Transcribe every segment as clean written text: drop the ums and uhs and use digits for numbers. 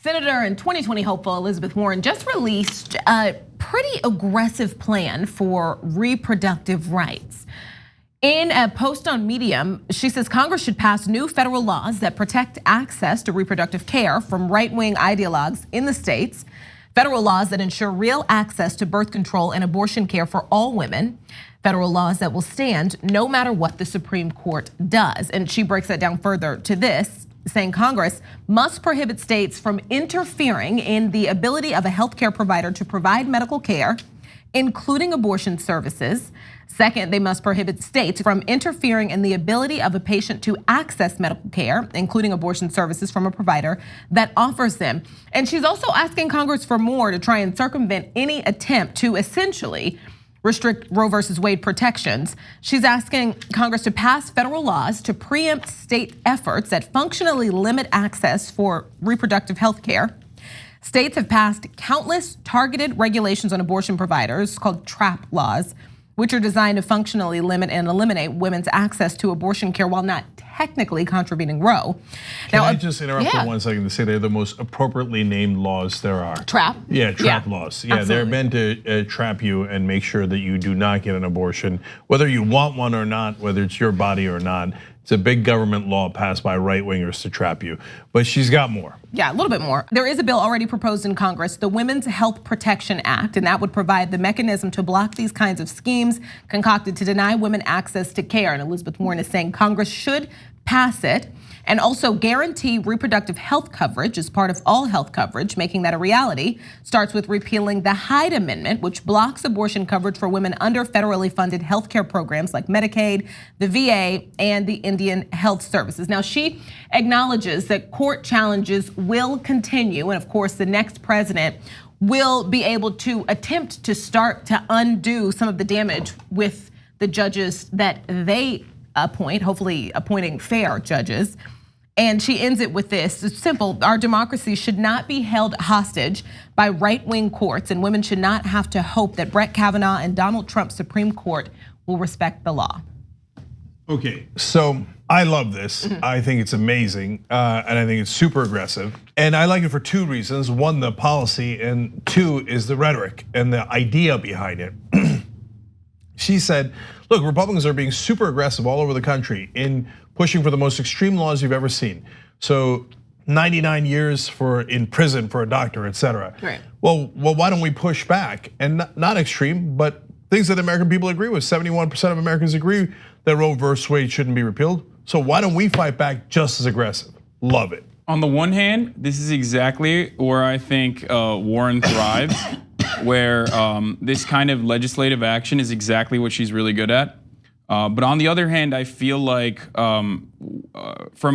Senator and 2020 hopeful Elizabeth Warren just released a pretty aggressive plan for reproductive rights. In a post on Medium, she says Congress should pass new federal laws that protect access to reproductive care from right-wing ideologues in the states. Federal laws that ensure real access to birth control and abortion care for all women. Federal laws that will stand no matter what the Supreme Court does. And she breaks that down further to this, saying Congress must prohibit states from interfering in the ability of a healthcare provider to provide medical care, including abortion services. Second, they must prohibit states from interfering in the ability of a patient to access medical care, including abortion services from a provider that offers them. And she's also asking Congress for more to try and circumvent any attempt to essentially restrict Roe versus Wade protections. She's asking Congress to pass federal laws to preempt state efforts that functionally limit access for reproductive health care. States have passed countless targeted regulations on abortion providers called TRAP laws, which are designed to functionally limit and eliminate women's access to abortion care while not technically contravening Roe. Can I just interrupt for 1 second to say they're the most appropriately named laws there are? Trap? Yeah, trap laws. Yeah, they're meant to trap you and make sure that you do not get an abortion, whether you want one or not, whether it's your body or not. It's a big government law passed by right-wingers to trap you, but she's got more. Yeah, a little bit more. There is a bill already proposed in Congress, the Women's Health Protection Act, and that would provide the mechanism to block these kinds of schemes concocted to deny women access to care. And Elizabeth Warren is saying Congress should pass it and also guarantee reproductive health coverage as part of all health coverage, making that a reality. Starts with repealing the Hyde Amendment, which blocks abortion coverage for women under federally funded healthcare programs like Medicaid, the VA, and the Indian Health Services. Now, she acknowledges that court challenges will continue, and of course, the next president will be able to attempt to start to undo some of the damage with the judges that they appoint, hopefully appointing fair judges. And she ends it with this, it's simple, our democracy should not be held hostage by right-wing courts, and women should not have to hope that Brett Kavanaugh and Donald Trump's Supreme Court will respect the law. Okay, so I love this. I think it's amazing, and I think it's super aggressive. And I like it for 2 reasons. 1, the policy, and 2 is the rhetoric and the idea behind it. She said, look, Republicans are being super aggressive all over the country in pushing for the most extreme laws you've ever seen. So 99 years in prison for a doctor, et cetera. Right. Well, why don't we push back? And not extreme, but things that the American people agree with. 71% of Americans agree that Roe versus Wade shouldn't be repealed. So why don't we fight back just as aggressive? Love it. On the one hand, this is exactly where I think Warren thrives. Where this kind of legislative action is exactly what she's really good at. But on the other hand, I feel like from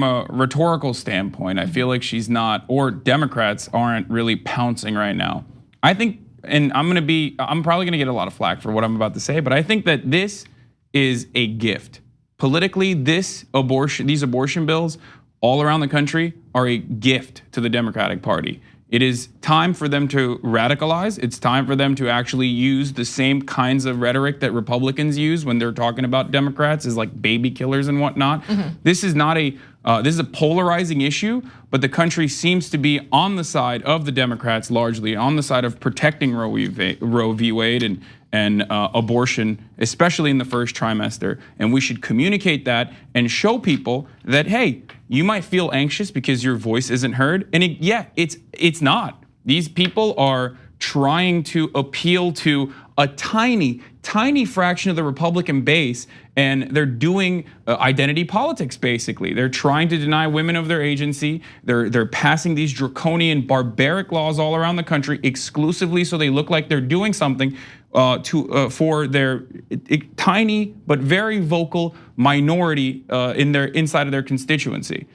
a rhetorical standpoint, I feel like she's not, or Democrats aren't really pouncing right now. I think, and I'm probably gonna get a lot of flack for what I'm about to say, but I think that this is a gift. Politically, these abortion bills all around the country are a gift to the Democratic Party. It is time for them to radicalize. It's time for them to actually use the same kinds of rhetoric that Republicans use when they're talking about Democrats as like baby killers and whatnot. This is not this is a polarizing issue, but the country seems to be on the side of the Democrats largely, on the side of protecting Roe v. Wade and abortion, especially in the first trimester. And we should communicate that and show people that, hey, you might feel anxious because your voice isn't heard. And it's not. These people are trying to appeal to a tiny fraction of the Republican base, and they're doing identity politics, basically. They're trying to deny women of their agency. They're passing these draconian, barbaric laws all around the country exclusively so they look like they're doing something for their tiny but very vocal minority inside of their constituency.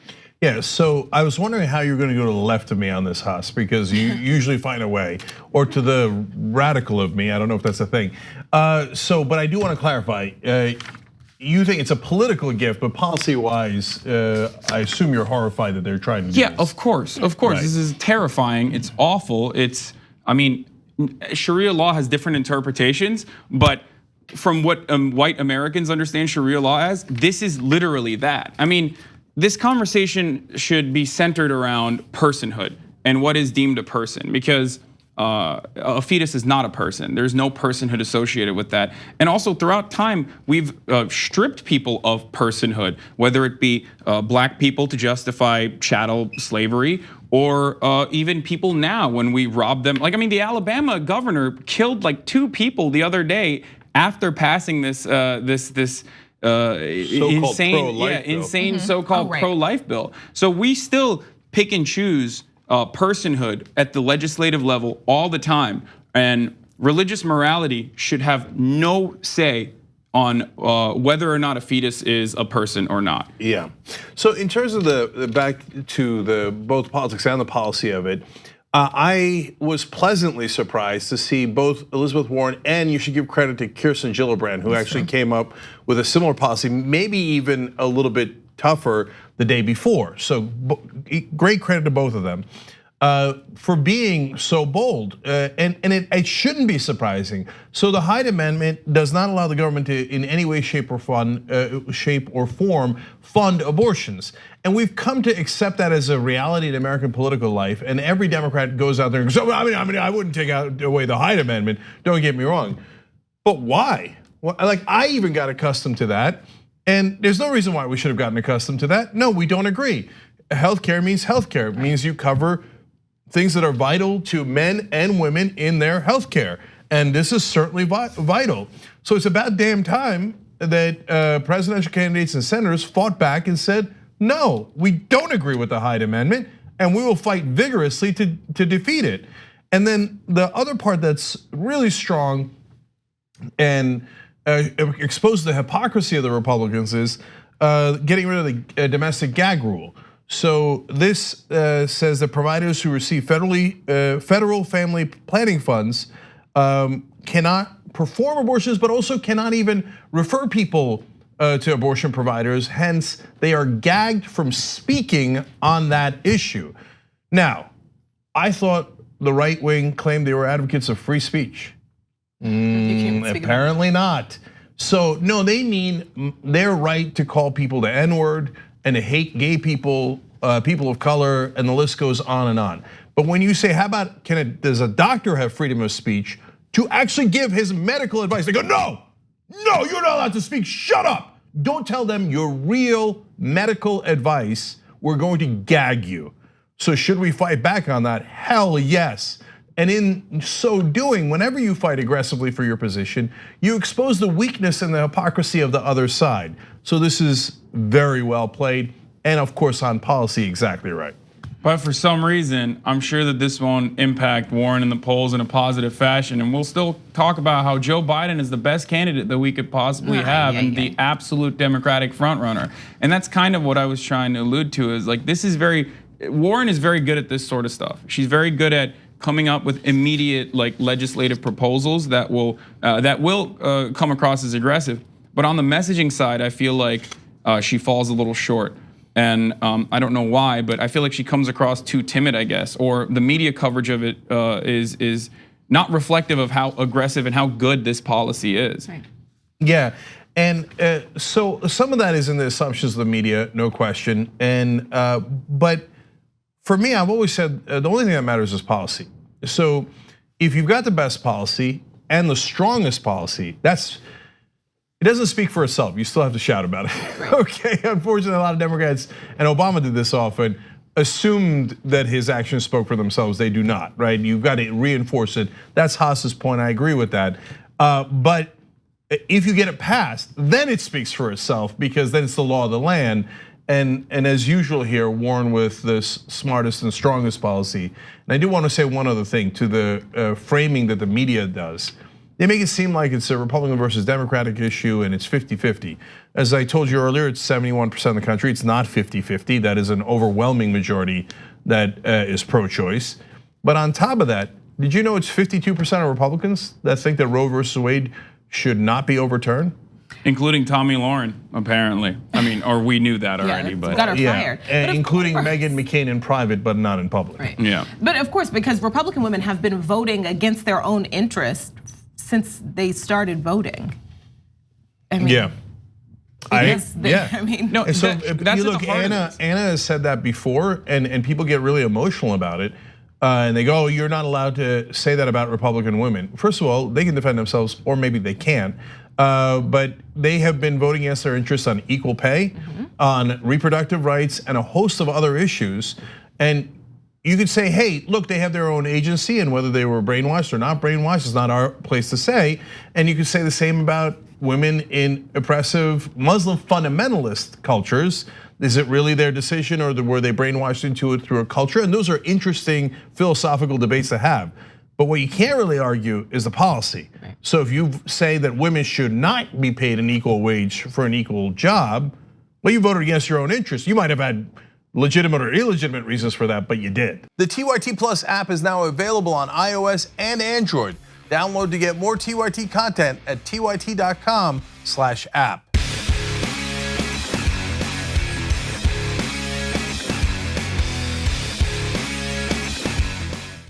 Yeah, so I was wondering how you're going to go to the left of me on this, Haas, because you usually find a way, or to the radical of me. I don't know if that's a thing. But I do want to clarify. You think it's a political gift, but policy-wise, I assume you're horrified that they're trying to do this. Of course. Right. This is terrifying. It's awful. Sharia law has different interpretations, but from what white Americans understand Sharia law as, this is literally that. This conversation should be centered around personhood. and what is deemed a person, because a fetus is not a person. There's no personhood associated with that. And also throughout time, we've stripped people of personhood, whether it be black people to justify chattel slavery, or even people now when we rob them. Like, I mean, the Alabama governor killed like 2 people the other day after passing this insane so-called pro-life bill. So we still pick and choose personhood at the legislative level all the time, and religious morality should have no say on whether or not a fetus is a person or not. Yeah. So in terms of the back to the both politics and the policy of it, I was pleasantly surprised to see both Elizabeth Warren, and you should give credit to Kirsten Gillibrand, who actually came up with a similar policy, maybe even a little bit tougher the day before. So great credit to both of them for being so bold, and it shouldn't be surprising. So the Hyde Amendment does not allow the government to, in any way, shape or form, fund abortions, and we've come to accept that as a reality in American political life. And every Democrat goes out there and goes, "So I mean, I wouldn't take away the Hyde Amendment. Don't get me wrong, but why? Like, I even got accustomed to that." And there's no reason why we should have gotten accustomed to that. No, we don't agree. Healthcare means healthcare. It means you cover things that are vital to men and women in their healthcare. And this is certainly vital. So it's about damn time that presidential candidates and senators fought back and said, no, we don't agree with the Hyde Amendment, and we will fight vigorously to defeat it. And then the other part that's really strong and expose the hypocrisy of the Republicans is getting rid of the domestic gag rule. So this says that providers who receive federal family planning funds cannot perform abortions, but also cannot even refer people to abortion providers. Hence, they are gagged from speaking on that issue. Now, I thought the right wing claimed they were advocates of free speech. Apparently not. So no, they mean their right to call people the N-word and to hate gay people, people of color, and the list goes on and on. But when you say, how about does a doctor have freedom of speech to actually give his medical advice? They go, no, you're not allowed to speak, shut up. Don't tell them your real medical advice, we're going to gag you. So should we fight back on that? Hell yes. And in so doing, whenever you fight aggressively for your position, you expose the weakness and the hypocrisy of the other side. So this is very well played, and of course on policy, exactly right. But for some reason, I'm sure that this won't impact Warren in the polls in a positive fashion, and we'll still talk about how Joe Biden is the best candidate that we could possibly have and the absolute Democratic frontrunner. And that's kind of what I was trying to allude to, is like Warren is very good at this sort of stuff. She's very good at coming up with immediate legislative proposals that will come across as aggressive. But on the messaging side, I feel like she falls a little short. And I don't know why, but I feel like she comes across too timid, I guess, or the media coverage of it is not reflective of how aggressive and how good this policy is. Right. Yeah, and so some of that is in the assumptions of the media, no question. And but for me, I've always said the only thing that matters is policy. So if you've got the best policy and the strongest policy, it doesn't speak for itself. You still have to shout about it. Right. Okay, unfortunately, a lot of Democrats, and Obama did this often, assumed that his actions spoke for themselves. They do not, right? You've got to reinforce it. That's Haas's point, I agree with that. But if you get it passed, then it speaks for itself, because then it's the law of the land. And as usual here, Warren with the smartest and strongest policy. And I do want to say one other thing to the framing that the media does. They make it seem like it's a Republican versus Democratic issue and it's 50-50. As I told you earlier, it's 71% of the country. It's not 50-50. That is an overwhelming majority that is pro-choice. But on top of that, did you know it's 52% of Republicans that think that Roe versus Wade should not be overturned? Including Tommy Lauren, apparently. I mean, or we knew that already, but got her fired. Including Meghan McCain in private, but not in public. Right. Yeah. But of course, because Republican women have been voting against their own interests since they started voting. I mean, yeah. I mean, no. And so that's you look, Anna has said that before, and people get really emotional about it. And they go, you're not allowed to say that about Republican women. First of all, they can defend themselves, or maybe they can. But they have been voting against their interests on equal pay, on reproductive rights, and a host of other issues. And you could say, hey, look, they have their own agency, and whether they were brainwashed or not brainwashed is not our place to say. And you could say the same about women in oppressive Muslim fundamentalist cultures. Is it really their decision, or were they brainwashed into it through a culture? And those are interesting philosophical debates to have. But what you can't really argue is the policy. Right. So if you say that women should not be paid an equal wage for an equal job, well, you voted against your own interests. You might have had legitimate or illegitimate reasons for that, but you did. The TYT Plus app is now available on iOS and Android. Download to get more TYT content at tyt.com/app.